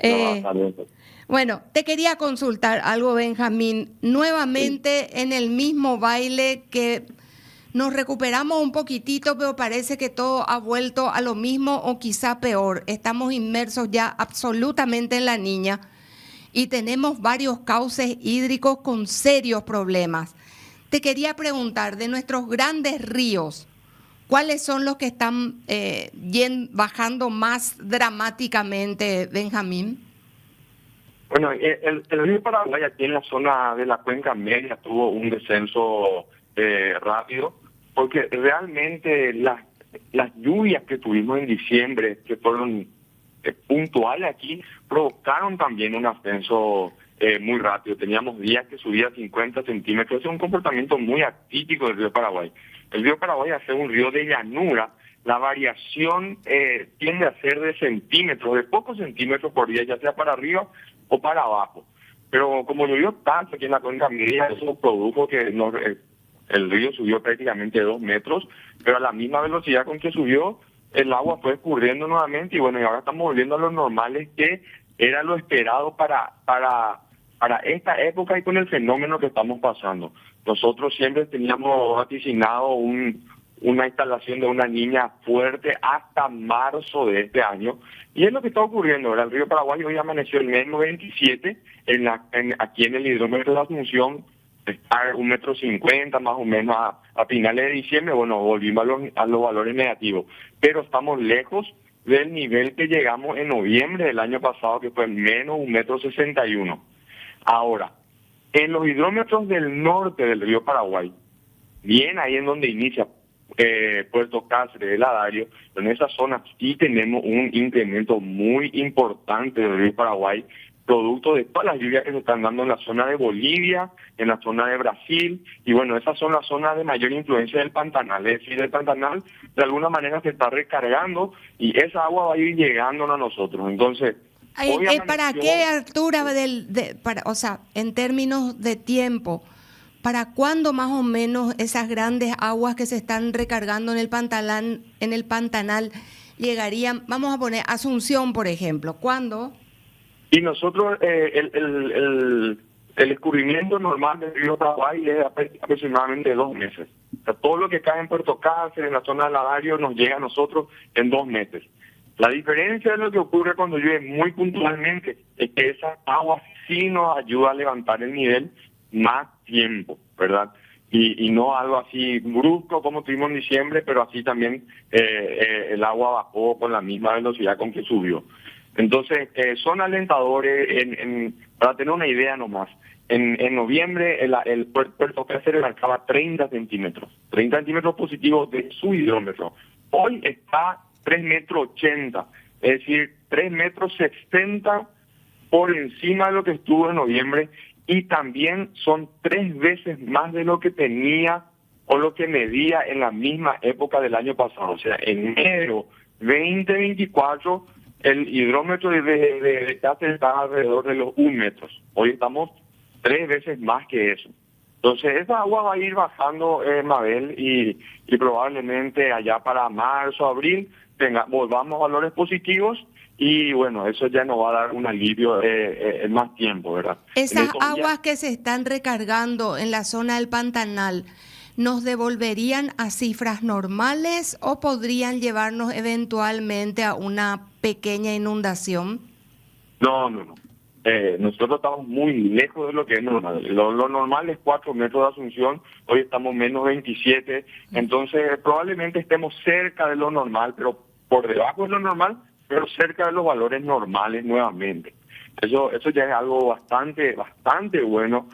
no va a Eh, estar eso. bueno, te quería consultar algo, Benjamín. Sí. Nuevamente en el mismo baile que nos recuperamos un poquitito, pero parece que todo ha vuelto a lo mismo o quizá peor. Estamos inmersos ya absolutamente en la niña y tenemos varios cauces hídricos con serios problemas. Te quería preguntar, de nuestros grandes ríos, ¿cuáles son los que están bajando más dramáticamente, Benjamín? Bueno, el río Paraguay aquí en la zona de la cuenca media tuvo un descenso rápido, porque realmente las lluvias que tuvimos en diciembre, que fueron puntuales aquí, provocaron también un ascenso muy rápido. Teníamos días que subía 50 centímetros. Es un comportamiento muy atípico del río Paraguay. El río Paraguay, al ser un río de llanura, la variación tiende a ser de centímetros, de pocos centímetros por día, ya sea para arriba o para abajo. Pero como llovió tanto aquí en la cuenca media, eso produjo que el río subió prácticamente 2 metros, pero a la misma velocidad con que subió, el agua fue escurriendo nuevamente y bueno, y ahora estamos volviendo a lo normales que era lo esperado para esta época y con el fenómeno que estamos pasando. Nosotros siempre teníamos vaticinado una instalación de una niña fuerte hasta marzo de este año. Y es lo que está ocurriendo. Ahora el río Paraguay hoy amaneció en menos 27, aquí en el hidrómetro de Asunción está 1,50 m más o menos a finales de diciembre. Bueno, volvimos a los valores negativos, pero estamos lejos del nivel que llegamos en noviembre del año pasado, que fue menos 1,61 m. Ahora, en los hidrómetros del norte del río Paraguay, bien ahí en donde inicia Puerto Cáceres, el Adario, en esa zona sí tenemos un incremento muy importante del río Paraguay, producto de todas las lluvias que se están dando en la zona de Bolivia, en la zona de Brasil, y bueno, esas son las zonas de mayor influencia del Pantanal, es decir, el Pantanal de alguna manera se está recargando y esa agua va a ir llegando a nosotros. Entonces, hoy ¿Para qué amaneció. altura o sea, en términos de tiempo, para cuándo más o menos esas grandes aguas que se están recargando en el Pantanal llegarían? Vamos a poner Asunción, por ejemplo. ¿Cuándo? Y nosotros, el escurrimiento normal del río Paraguay es aproximadamente 2 meses. O sea, todo lo que cae en Puerto Cáceres, en la zona del Lavario, nos llega a nosotros en 2 meses. La diferencia de lo que ocurre cuando llueve muy puntualmente es que esa agua sí nos ayuda a levantar el nivel más tiempo, ¿verdad? Y no algo así brusco como tuvimos en diciembre, pero así también el agua bajó con la misma velocidad con que subió. Entonces, son alentadores, para tener una idea nomás. En noviembre el Puerto Cáceres marcaba 30 centímetros, 30 centímetros positivos de su hidrómetro. Hoy está 3,80 m, es decir, 3,60 m por encima de lo que estuvo en noviembre y también son 3 veces más de lo que tenía o lo que medía en la misma época del año pasado. O sea, en enero 2024 el hidrómetro de Cáceres estaba alrededor de los 1 m. Hoy estamos 3 veces más que eso. Entonces esa agua va a ir bajando, Mabel, y probablemente allá para marzo, abril, volvamos a valores positivos y bueno, eso ya nos va a dar un alivio en más tiempo, ¿verdad? En Esas estos días. aguas que se están recargando en la zona del Pantanal, ¿nos devolverían a cifras normales o podrían llevarnos eventualmente a una pequeña inundación? No, no, no. Nosotros estamos muy lejos de lo que es normal. Lo normal es 4 metros de Asunción, hoy estamos menos 27, entonces probablemente estemos cerca de lo normal, pero por debajo de lo normal, pero cerca de los valores normales nuevamente. Eso ya es algo bastante, bastante bueno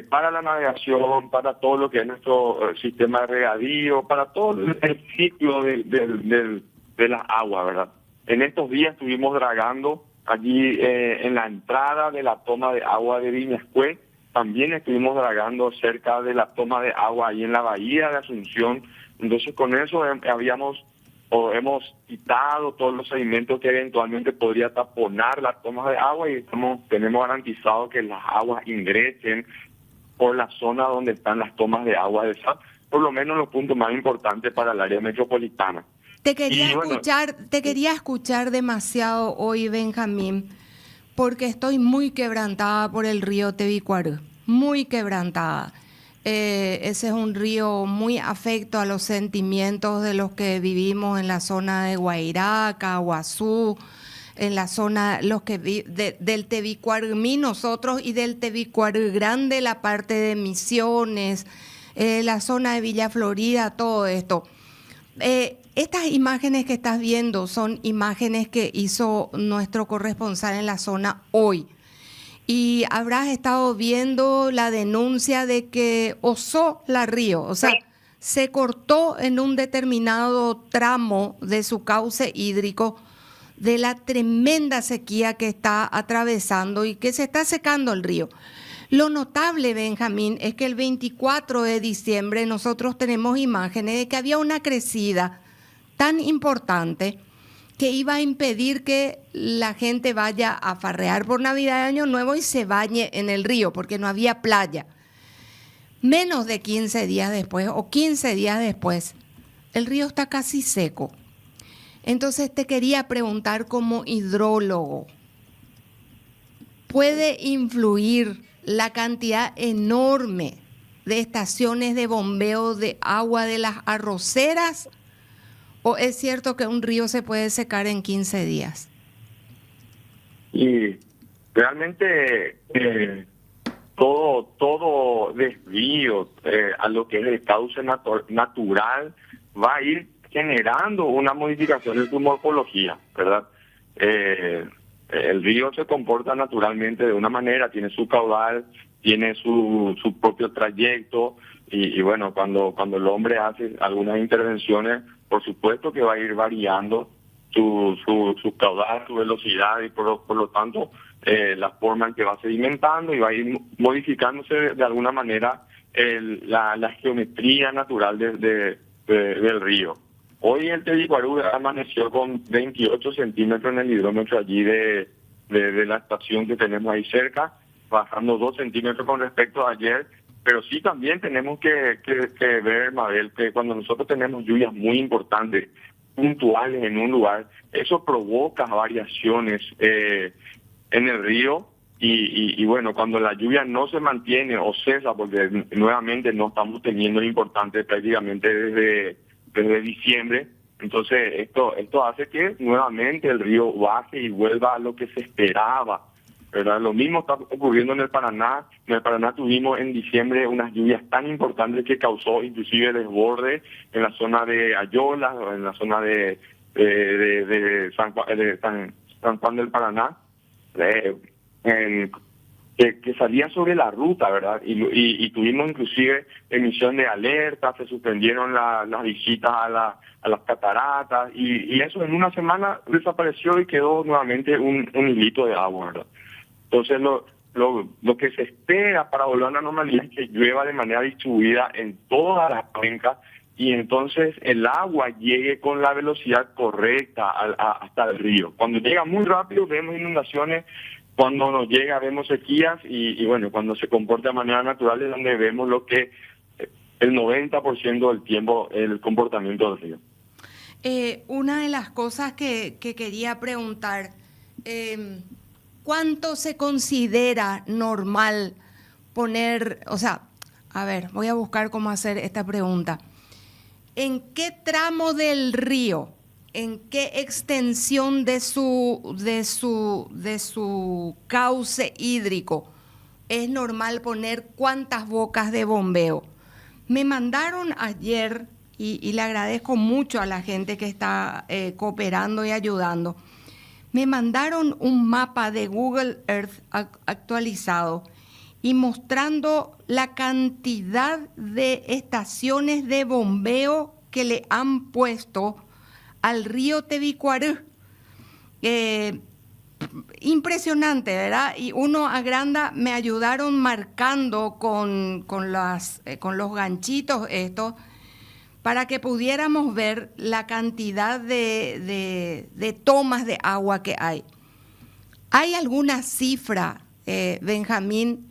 para la navegación, para todo lo que es nuestro sistema de regadío, para todo el ciclo de las aguas, ¿verdad? En estos días estuvimos dragando allí en la entrada de la toma de agua de Viñascue, también estuvimos dragando cerca de la toma de agua ahí en la bahía de Asunción. Entonces con eso hemos quitado todos los sedimentos que eventualmente podría taponar las tomas de agua y tenemos garantizado que las aguas ingresen por la zona donde están las tomas de agua de SAP, por lo menos los puntos más importantes para el área metropolitana. Y bueno, Te quería escuchar demasiado hoy, Benjamín, porque estoy muy quebrantada por el río Tebicuarú, muy quebrantada. Ese es un río muy afecto a los sentimientos de los que vivimos en la zona de Guairá, Caguazú, en la zona los que del Tebicuarumí nosotros y del Tebicuarú Grande, la parte de Misiones, la zona de Villa Florida, todo esto. Estas imágenes que estás viendo son imágenes que hizo nuestro corresponsal en la zona hoy. Y habrás estado viendo la denuncia de que osó la río, o sea, se cortó en un determinado tramo de su cauce hídrico de la tremenda sequía que está atravesando y que se está secando el río. Lo notable, Benjamín, es que el 24 de diciembre nosotros tenemos imágenes de que había una crecida tan importante que iba a impedir que la gente vaya a farrear por Navidad y Año Nuevo y se bañe en el río, porque no había playa. Menos de 15 días después, o 15 días después, el río está casi seco. Entonces te quería preguntar como hidrólogo, ¿puede influir la cantidad enorme de estaciones de bombeo de agua de las arroceras? ¿O es cierto que un río se puede secar en 15 días? Y realmente todo desvío a lo que es el cauce natural va a ir generando una modificación en su morfología, ¿verdad? El río se comporta naturalmente de una manera, tiene su caudal, tiene su propio trayecto y bueno, cuando el hombre hace algunas intervenciones, por supuesto que va a ir variando su caudal, su velocidad y por lo tanto la forma en que va sedimentando y va a ir modificándose de alguna manera la geometría natural del río. Hoy el Tebicuarú amaneció con 28 centímetros en el hidrómetro allí de la estación que tenemos ahí cerca, bajando 2 centímetros con respecto a ayer, pero sí también tenemos que ver, Mabel, que cuando nosotros tenemos lluvias muy importantes, puntuales en un lugar, eso provoca variaciones en el río y bueno, cuando la lluvia no se mantiene o cesa, porque nuevamente no estamos teniendo importante prácticamente desde diciembre, entonces esto hace que nuevamente el río baje y vuelva a lo que se esperaba, ¿verdad? Lo mismo está ocurriendo en el Paraná. En el Paraná tuvimos en diciembre unas lluvias tan importantes que causó inclusive desborde en la zona de Ayolas, en la zona de San Juan del Paraná, que salía sobre la ruta, ¿verdad? Y tuvimos inclusive emisión de alertas, se suspendieron las visitas a las cataratas y eso en una semana desapareció y quedó nuevamente un hilito de agua, ¿verdad? Entonces lo que se espera para volver a la normalidad es que llueva de manera distribuida en todas las cuencas y entonces el agua llegue con la velocidad correcta hasta el río. Cuando llega muy rápido vemos inundaciones, cuando nos llega vemos sequías y bueno, cuando se comporta de manera natural es donde vemos lo que el 90% del tiempo el comportamiento del río. Una de las cosas que quería preguntar, ¿cuánto se considera normal poner, o sea, a ver, voy a buscar cómo hacer esta pregunta. ¿En qué tramo del río, en qué extensión de su cauce hídrico es normal poner cuántas bocas de bombeo? Me mandaron ayer, y le agradezco mucho a la gente que está cooperando y ayudando, me mandaron un mapa de Google Earth actualizado y mostrando la cantidad de estaciones de bombeo que le han puesto al río Tebicuarú. Impresionante, ¿verdad? Y uno agranda, me ayudaron marcando con los ganchitos estos para que pudiéramos ver la cantidad de tomas de agua que hay. ¿Hay alguna cifra, Benjamín,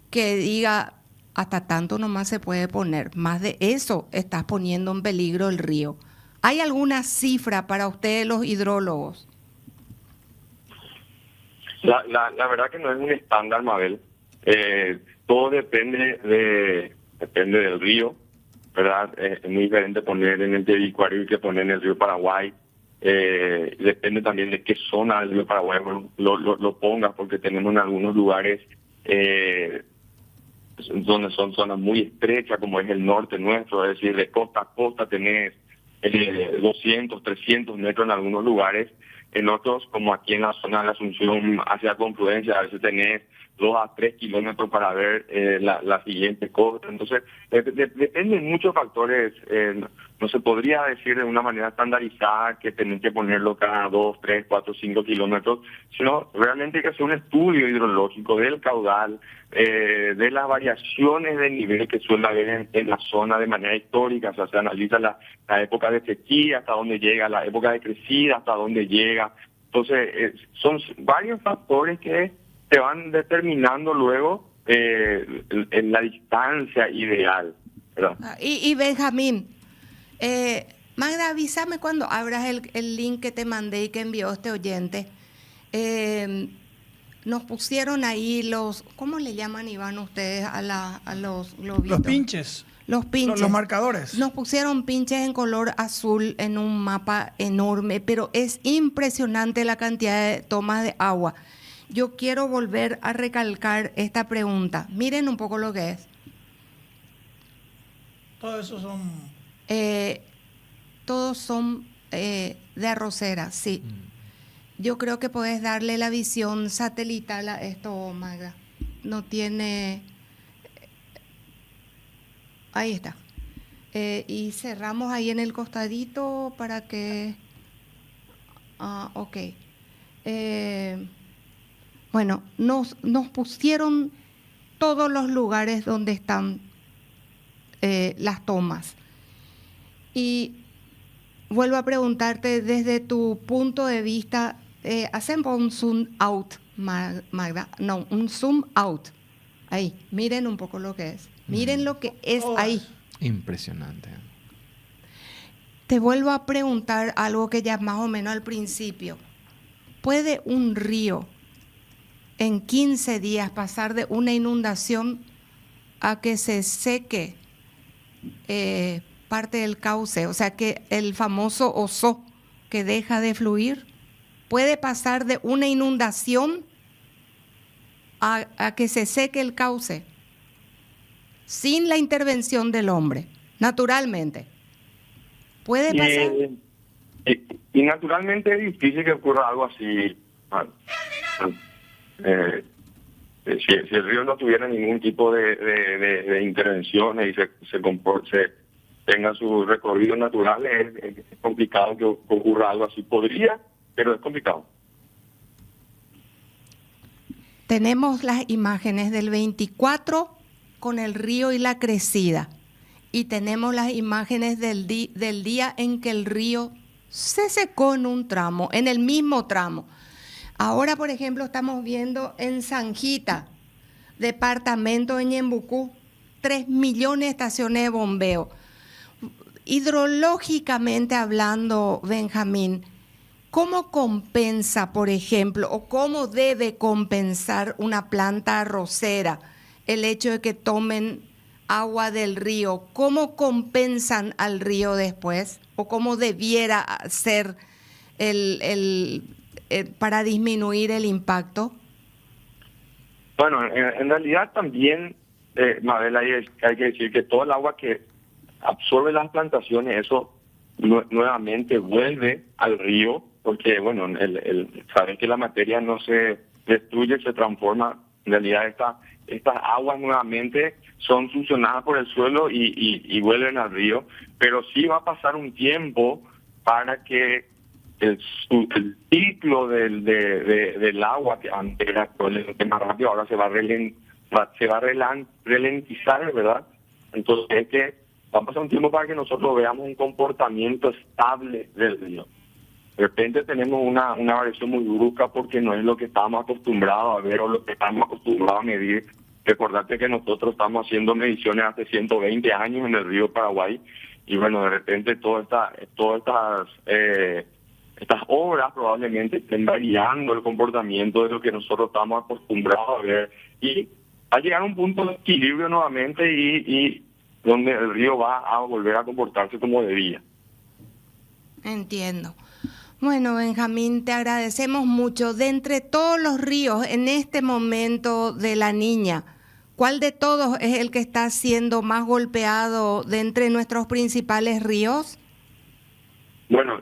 que diga hasta tanto nomás se puede poner? Más de eso estás poniendo en peligro el río. ¿Hay alguna cifra para ustedes los hidrólogos? La verdad que no es un estándar, Mabel. Todo depende del río, ¿verdad? Es muy diferente poner en el Tebicuario que poner en el río Paraguay. Depende también de qué zona del río Paraguay lo pongas, porque tenemos en algunos lugares donde son zonas muy estrechas, como es el norte nuestro, es decir, de costa a costa tenés 200, 300 metros en algunos lugares. En otros, como aquí en la zona de la Asunción hacia Confluencia, a veces tenés 2 a 3 kilómetros para ver la siguiente costa. Entonces, depende de muchos factores. No se podría decir de una manera estandarizada que tenés que ponerlo cada 2, 3, 4, 5 kilómetros, sino realmente hay que hacer un estudio hidrológico del caudal, de las variaciones de nivel que suele haber en la zona de manera histórica. O sea, se analiza la época de sequía, hasta dónde llega, la época de crecida, hasta dónde llega. Entonces, son varios factores que se van determinando luego en la distancia ideal, ¿verdad? Y Benjamín, Magda, avísame cuando abras el link que te mandé y que envió este oyente. Nos pusieron ahí ¿cómo le llaman, Iván, ustedes a los globitos? Los pinches. Los pinches. Los marcadores. Nos pusieron pinches en color azul en un mapa enorme, pero es impresionante la cantidad de tomas de agua. Yo quiero volver a recalcar esta pregunta. Miren un poco lo que es. Todo eso son... Todos son de arrocera, sí. Yo creo que puedes darle la visión satelital a esto, Magda. No tiene... Ahí está. Y cerramos ahí en el costadito para que... ok. Bueno, nos pusieron todos los lugares donde están las tomas. Y vuelvo a preguntarte desde tu punto de vista, hacemos un zoom out, Magda. No, un zoom out. Ahí, miren un poco lo que es. Miren lo que es ahí. Impresionante. Te vuelvo a preguntar algo que ya más o menos al principio. ¿Puede un río en 15 días pasar de una inundación a que se seque parte del cauce? O sea, que el famoso oso que deja de fluir, ¿puede pasar de una inundación a que se seque el cauce sin la intervención del hombre, naturalmente? ¿Puede pasar? Y naturalmente es difícil que ocurra algo así. Si el río no tuviera ningún tipo de intervenciones y se tenga su recorrido natural, es complicado que ocurra algo así. Podría, pero es complicado. Tenemos las imágenes del 24 con el río y la crecida, y tenemos las imágenes del día en que el río se secó en un tramo, en el mismo tramo. Ahora, por ejemplo, estamos viendo en Sanjita, departamento de Ñembucú, 3 millones de estaciones de bombeo. Hidrológicamente hablando, Benjamín, ¿cómo compensa, por ejemplo, o cómo debe compensar una planta arrocera el hecho de que tomen agua del río? ¿Cómo compensan al río después? ¿O cómo debiera ser para disminuir el impacto? Bueno, en realidad también, Mabel, hay que decir que todo el agua que absorbe las plantaciones, eso nuevamente vuelve al río, porque, bueno, saben que la materia no se destruye, se transforma. En realidad estas aguas nuevamente son succionadas por el suelo y vuelven al río, pero sí va a pasar un tiempo para que el ciclo del agua, que antes era probablemente más rápido, ahora se va a ralentizar, ¿verdad? Entonces es que va a pasar un tiempo para que nosotros veamos un comportamiento estable del río. De repente tenemos una variación muy brusca porque no es lo que estamos acostumbrados a ver o lo que estamos acostumbrados a medir. Recordate que nosotros estamos haciendo mediciones hace 120 años en el río Paraguay y bueno, de repente todas estas estas obras probablemente estén variando el comportamiento de lo que nosotros estamos acostumbrados a ver y va a llegar a un punto de equilibrio nuevamente y donde el río va a volver a comportarse como debía. Entiendo. Bueno, Benjamín, te agradecemos mucho. De entre todos los ríos en este momento de la Niña, ¿cuál de todos es el que está siendo más golpeado de entre nuestros principales ríos? Bueno,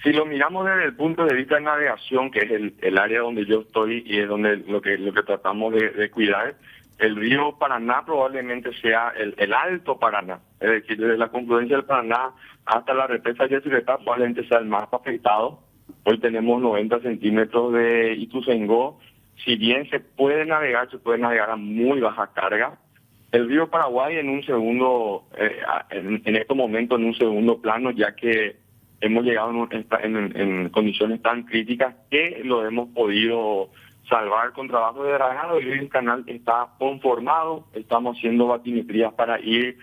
si lo miramos desde el punto de vista de navegación, que es el área donde yo estoy y es donde lo que tratamos de cuidar, el río Paraná probablemente sea el Alto Paraná, es decir, desde la confluencia del Paraná hasta la represa Yesuretá probablemente sea el más afectado. Hoy tenemos 90 centímetros de Ituzaingó. Si bien se puede navegar a muy baja carga. El río Paraguay en un segundo, en estos momentos en un segundo plano, ya que hemos llegado en condiciones tan críticas que lo hemos podido salvar con trabajo de dragado. Y el canal está conformado, estamos haciendo batimetrías para ir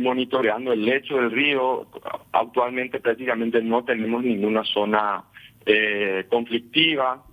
monitoreando el lecho del río. Actualmente prácticamente no tenemos ninguna zona conflictiva.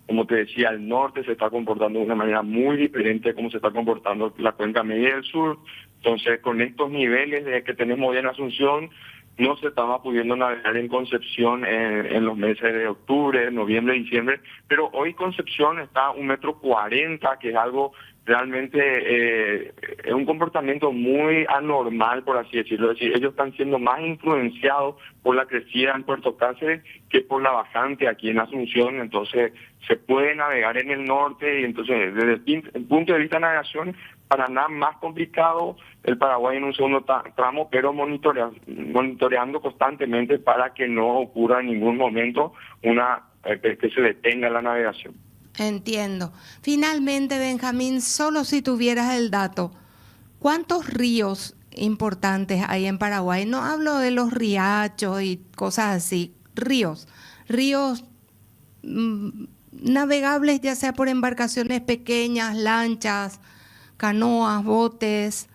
Como te decía, el norte se está comportando de una manera muy diferente de cómo se está comportando la cuenca media del sur. Entonces, con estos niveles que tenemos hoy en Asunción, no se estaba pudiendo navegar en Concepción en los meses de octubre, noviembre, diciembre, pero hoy Concepción está a 1,40 m, que es algo realmente, es un comportamiento muy anormal, por así decirlo. Es decir, ellos están siendo más influenciados por la crecida en Puerto Cáceres que por la bajante aquí en Asunción. Entonces se puede navegar en el norte y entonces desde el punto de vista de navegación, Paraná más complicado, el Paraguay en un segundo tramo, pero monitoreando constantemente para que no ocurra en ningún momento que se detenga la navegación. Entiendo. Finalmente, Benjamín, solo si tuvieras el dato, ¿cuántos ríos importantes hay en Paraguay? No hablo de los riachos y cosas así, ríos navegables, ya sea por embarcaciones pequeñas, lanchas, canoas, botes,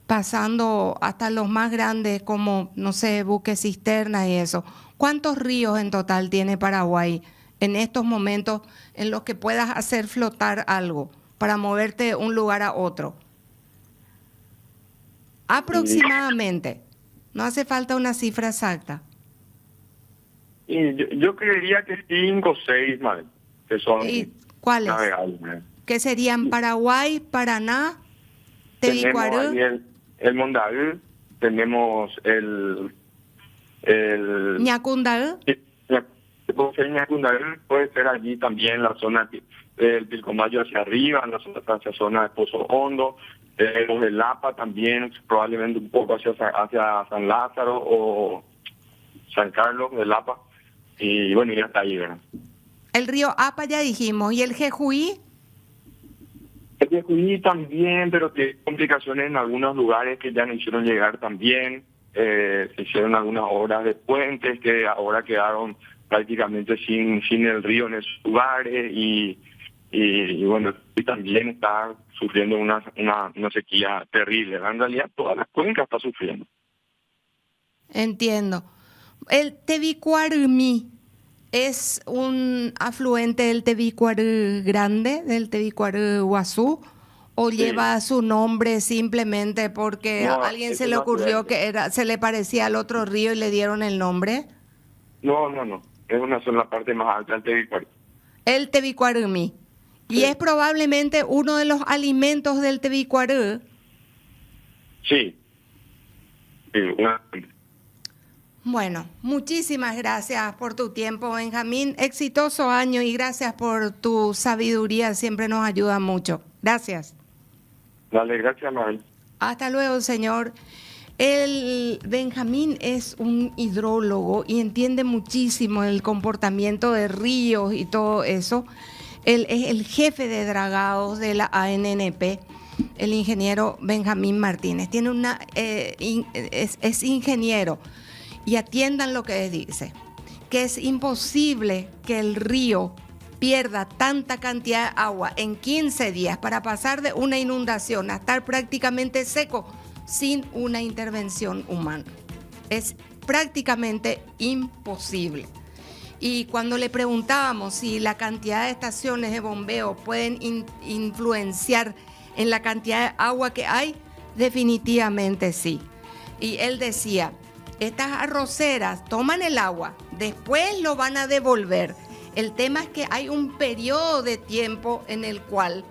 pasando hasta los más grandes como, no sé, buques cisternas y eso. ¿Cuántos ríos en total tiene Paraguay en estos momentos en los que puedas hacer flotar algo para moverte de un lugar a otro? Aproximadamente. No hace falta una cifra exacta. Y yo creería que 5 o 6, madre, que son ¿cuáles? navegables. ¿Qué serían? Paraguay, Paraná, Tebicuarú. Tenemos el Mondaú, tenemos el Ñacundaú. Ñacundaú puede ser allí también la zona del Pilcomayo hacia arriba, en hacia zona de Pozo Hondo, los de Lapa también, probablemente un poco hacia San Lázaro o San Carlos de Lapa, y bueno, y hasta ahí, ¿verdad? El río Apa ya dijimos, ¿y el Jejuí? El Jejuí también, pero tiene complicaciones en algunos lugares que ya no hicieron llegar también. Se hicieron algunas obras de puentes que ahora quedaron prácticamente sin el río en esos lugares y bueno, y también está sufriendo una sequía terrible. En realidad toda la cuenca está sufriendo. Entiendo. El Tebicuarumí es un afluente del Tebicuarú Grande, del Tebicuarú Guazú, o sí, lleva su nombre simplemente porque a alguien se le ocurrió que se le parecía al otro río y le dieron el nombre. No. Es la parte más alta del Tebicuarú. El Tebicuarumí. Sí. ¿Y es probablemente uno de los alimentos del Tebicuarú? Sí. Bueno, muchísimas gracias por tu tiempo, Benjamín. Exitoso año y gracias por tu sabiduría. Siempre nos ayuda mucho. Gracias. Dale, gracias, Mabel. Hasta luego, señor. El Benjamín es un hidrólogo y entiende muchísimo el comportamiento de ríos y todo eso. Él es el jefe de dragados de la ANNP, el ingeniero Benjamín Martínez. Tiene es ingeniero. Y atiendan lo que dice, que es imposible que el río pierda tanta cantidad de agua en 15 días para pasar de una inundación a estar prácticamente seco sin una intervención humana. Es prácticamente imposible. Y cuando le preguntábamos si la cantidad de estaciones de bombeo pueden influenciar en la cantidad de agua que hay, definitivamente sí. Y él decía, estas arroceras toman el agua, después lo van a devolver. El tema es que hay un periodo de tiempo en el cual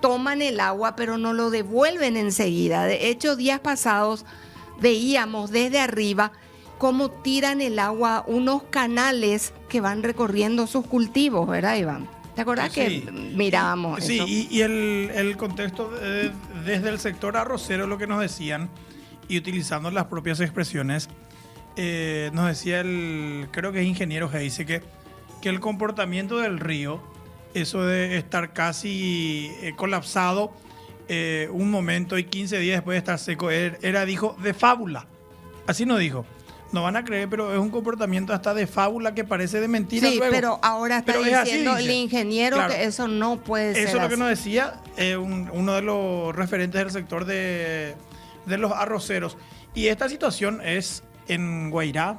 toman el agua, pero no lo devuelven enseguida. De hecho, días pasados veíamos desde arriba cómo tiran el agua a unos canales que van recorriendo sus cultivos, ¿verdad, Iván? ¿Te acordás que mirábamos eso? Sí, y el contexto desde el sector arrocero, lo que nos decían, y utilizando las propias expresiones, nos decía creo que es ingeniero que dice que el comportamiento del río, eso de estar casi colapsado un momento y 15 días después de estar seco, dijo, de fábula. Así nos dijo. No van a creer, pero es un comportamiento hasta de fábula que parece de mentira. Sí, luego. Pero ahora está diciendo el ingeniero, claro, que eso no puede ser. Eso es lo que así nos decía uno de los referentes del sector de los arroceros. Y esta situación es en Guairá,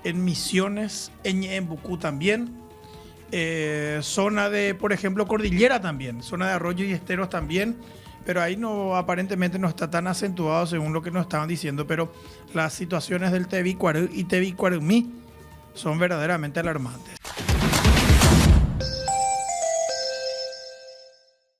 en Misiones, en Ñeembucú también, zona de, por ejemplo, Cordillera también, zona de arroyos y esteros también. Pero ahí aparentemente no está tan acentuado según lo que nos estaban diciendo, pero las situaciones del Tebicuarú y Tebicuarumí son verdaderamente alarmantes.